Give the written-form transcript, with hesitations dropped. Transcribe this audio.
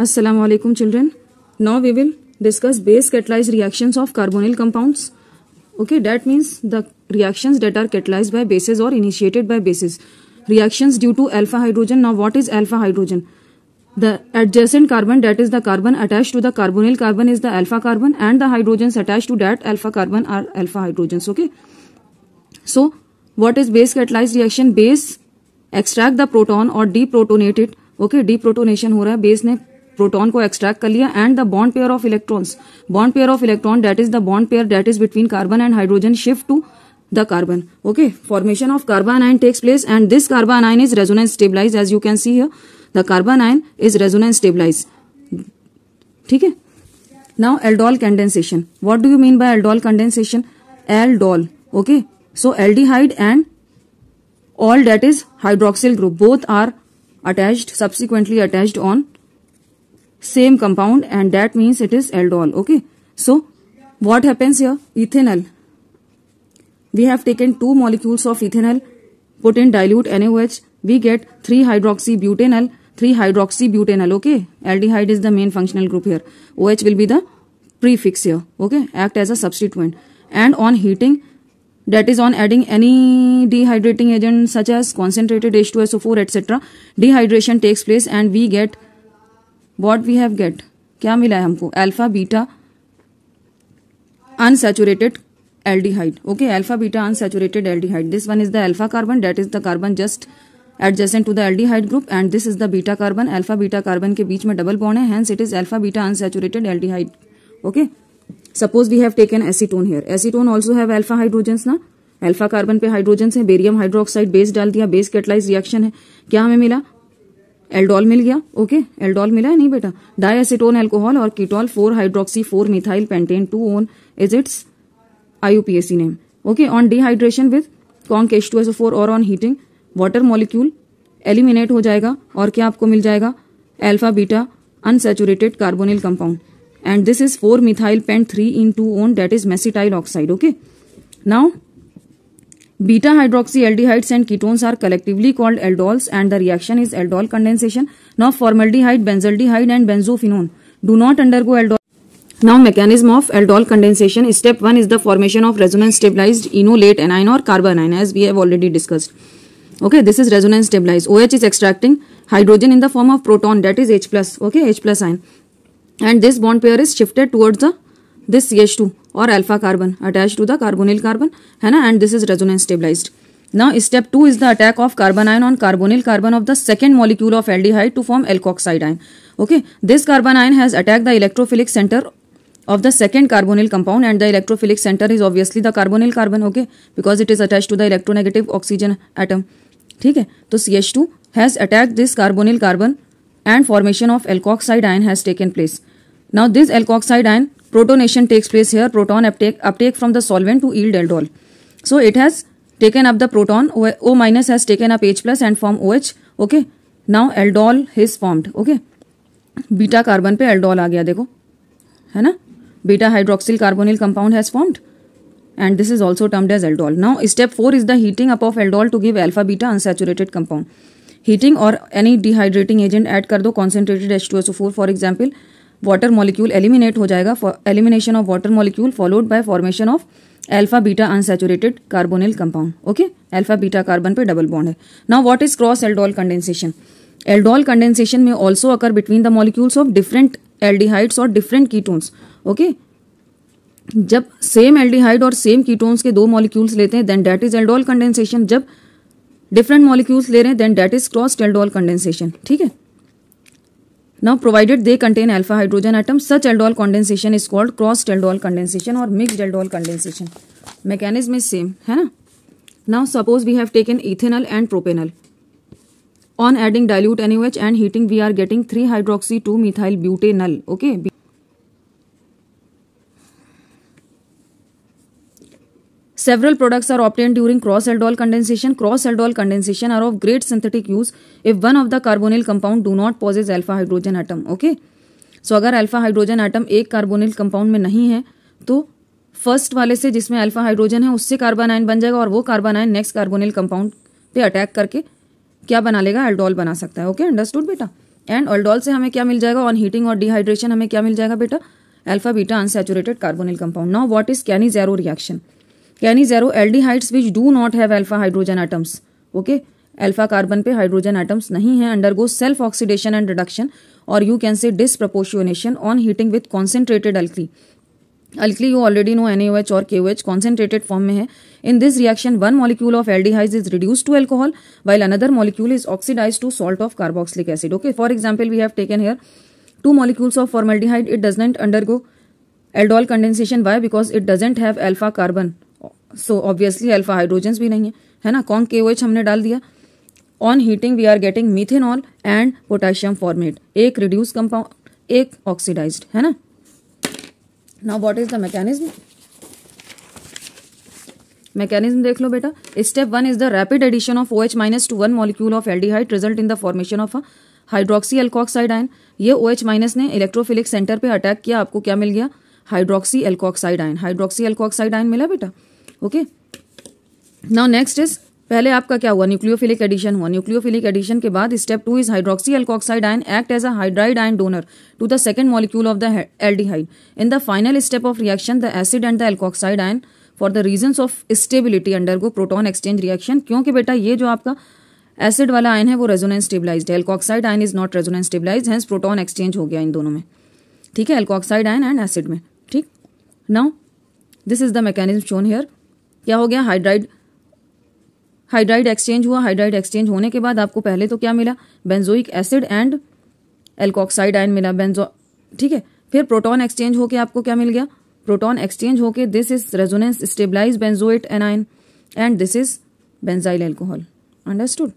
Assalamu alaikum children. Now we will discuss base catalyzed reactions of carbonyl compounds. Okay, that means the reactions that are catalyzed by bases or initiated by bases. Reactions due to alpha hydrogen. Now what is alpha hydrogen? The adjacent carbon, that is the carbon attached to the carbonyl carbon, is the alpha carbon, and the hydrogens attached to that alpha carbon are alpha hydrogens. Okay. So what is base catalyzed reaction? Base extract the proton or deprotonate it. Okay, deprotonation हो रहा है, base ने proton को extract कर लिया, and the bond pair of electrons, that is the bond pair that is between carbon and hydrogen, shift to the carbon. Okay, formation of carbon ion takes place, and this carbon ion is resonance stabilized. As you can see here, the carbon ion is resonance stabilized. ठीक है. Now aldol condensation. What do you mean by aldol condensation? Aldol. Okay, so aldehyde and all that is hydroxyl group, both are attached, subsequently attached on same compound, and that means it is aldol. Okay, so what happens here? Ethanol. We have taken 2 molecules of ethanol, put in dilute NaOH, we get 3-hydroxybutanol, 3-hydroxybutanol. Okay, aldehyde is the main functional group here. OH will be the prefix here. Okay, act as a substituent. And on heating, that is on adding any dehydrating agent such as concentrated H2SO4 etc. Dehydration takes place, and we get what we have get. क्या मिला है हमको? Alpha beta unsaturated aldehyde. Okay, alpha beta unsaturated aldehyde. This one is the alpha carbon, that is the carbon just adjacent to the aldehyde group, and this is the beta carbon. Alpha beta carbon के बीच में double bond है, hence it is alpha beta unsaturated aldehyde. Okay. Suppose we have taken acetone here. Acetone also have alpha hydrogens ना. Alpha carbon पे hydrogens है. Barium hydroxide base डाल दिया. Base catalyzed reaction है. क्या हमें मिला? एल्डोल मिल गया. ओके, एल्डोल मिला है नहीं बेटा. डाइएसीटोन अल्कोहल और ketol 4-hydroxy-4-methyl pentane 2-on is its IUPAC name. Okay, on dehydration with conc H2SO4 और on heating, water molecule eliminate हो जाएगा और क्या आपको मिल जाएगा? Alpha beta unsaturated carbonyl compound, and this is 4-methyl pent 3-in-2-on, that is mesitile oxide. Okay, now beta hydroxyaldehydes and ketones are collectively called aldols, and the reaction is aldol condensation. Now formaldehyde, benzaldehyde and benzophenone do not undergo aldol. Now mechanism of aldol condensation. Step 1 is the formation of resonance stabilized enolate anion or carbon ion, as we have already discussed. Okay, this is resonance stabilized. OH is extracting hydrogen in the form of proton, that is H+. Okay, H+ ion, and this bond pair is shifted towards the this CH2 or alpha carbon attached to the carbonyl carbon, है ना, and this is resonance stabilized. Now step 2 is the attack of carbon ion on carbonyl carbon of the second molecule of aldehyde to form alkoxide ion. Okay, this carbon ion has attacked the electrophilic center of the second carbonyl compound, and the electrophilic center is obviously the carbonyl carbon. Okay, because it is attached to the electronegative oxygen atom. ठीक है, तो CH2 has attacked this carbonyl carbon and formation of alkoxide ion has taken place. Now this alkoxide ion protonation takes place here. Proton uptake from the solvent to yield aldol. So it has taken up the proton. O minus has taken up H plus and form OH. Okay, now aldol is formed. Okay, beta carbon पे aldol आ गया, देखो, है ना. Beta hydroxyl carbonyl compound has formed, and this is also termed as aldol. Now step 4 is the heating up of aldol to give alpha beta unsaturated compound. Heating or any dehydrating agent add कर दो, concentrated H2SO4 for example, water molecule eliminate हो जाएगा. For elimination of water molecule followed by formation of alpha beta unsaturated carbonyl compound. Okay, alpha beta carbon पे double bond है. Now what is cross aldol condensation? Aldol condensation may also occur between the molecules of different aldehydes or different ketones. Okay, जब same aldehyde और same ketones के 2 molecules लेते हैं, then that is aldol condensation. जब different molecules ले रहे हैं, then that is crossed aldol condensation. ठीक है. Now provided they contain alpha hydrogen atom, such aldol condensation is called crossed aldol condensation और mixed aldol condensation. Mechanism is same, है ना. Now suppose we have taken ethanol and propanol. On adding dilute NaOH and heating we are getting 3-hydroxy-2-methyl-butanol. Okay, several products are obtained during cross aldol condensation. Cross aldol condensation are of great synthetic use if one of the carbonyl compound do not possess alpha hydrogen atom. Okay, so अगर alpha hydrogen atom एक carbonyl compound में नहीं है, तो first वाले से जिसमें alpha hydrogen है उससे कार्बन आयन बन जाएगा, और वो carbon ion next carbonyl compound पे अटैक करके क्या बना लेगा? एल्डोल बना सकता है. ओके, अंडरस्टूड बेटा. एंड अल्डोल से हमें क्या मिल जाएगा, ऑन हीटिंग और डिहाइड्रेशन हमें क्या मिल जाएगा बेटा, alpha beta unsaturated carbonyl compound. Now what is Cannizzaro reaction. Cannizzaro aldehydes which do not have alpha hydrogen atoms. Okay, alpha carbon पे हाइड्रोजन एटम्स नहीं है, undergo self oxidation and reduction और you can say disproportionation on heating with concentrated alkali. Alkali you already know NaOH और KOH concentrated form में है. In this reaction one molecule of aldehydes is reduced to alcohol while another molecule is oxidized to salt of carboxylic acid. Okay, for example we have taken here 2 molecules of formaldehyde. It does not undergo aldol condensation. Why? Because it doesn't have alpha carbon. So obviously alpha hydrogens भी नहीं है ना. कौन KOH हमने डाल दिया. On heating we are getting methanol and potassium formate. एक reduced compound, एक oxidized, है ना. Now what is the mechanism? Mechanism देख लो बेटा. Step 1 is the rapid addition of OH minus to one molecule of aldehyde result in the formation of a hydroxy alkoxide ion. ये OH minus ने electrophilic centre पे attack किया, आपको क्या मिल गया, hydroxy alkoxide ion. Hydroxy alkoxide ion मिला बेटा. ओके, नाउ नेक्स्ट इज, पहले आपका क्या हुआ, न्यूक्लियोफिलिक एडिशन हुआ. न्यूक्लियोफिलिक एडिशन के बाद step 2 is hydroxy alkoxide ion act as a hydride ion donor to the second molecule of the aldehyde. In the final step of reaction the acid and the alkoxide ion for the reasons of stability undergo proton exchange reaction. क्योंकि बेटा ये जो आपका acid वाला ion है वो resonance stabilized है, alkoxide ion is not resonance stabilized, hence proton exchange हो गया इन दोनों में. ठीक है, एल्कोक्साइड आयन एंड एसिड में. ठीक, now this is the mechanism shown here. क्या हो गया, हाइड्राइड एक्सचेंज हुआ. हाइड्राइड एक्सचेंज होने के बाद आपको पहले तो क्या मिला, benzoic acid and alkoxide ion मिला, ठीक है. फिर प्रोटॉन एक्सचेंज होके आपको क्या मिल गया, प्रोटॉन एक्सचेंज होके this is resonance stabilized benzoate anion and this is benzyl alcohol. Understood.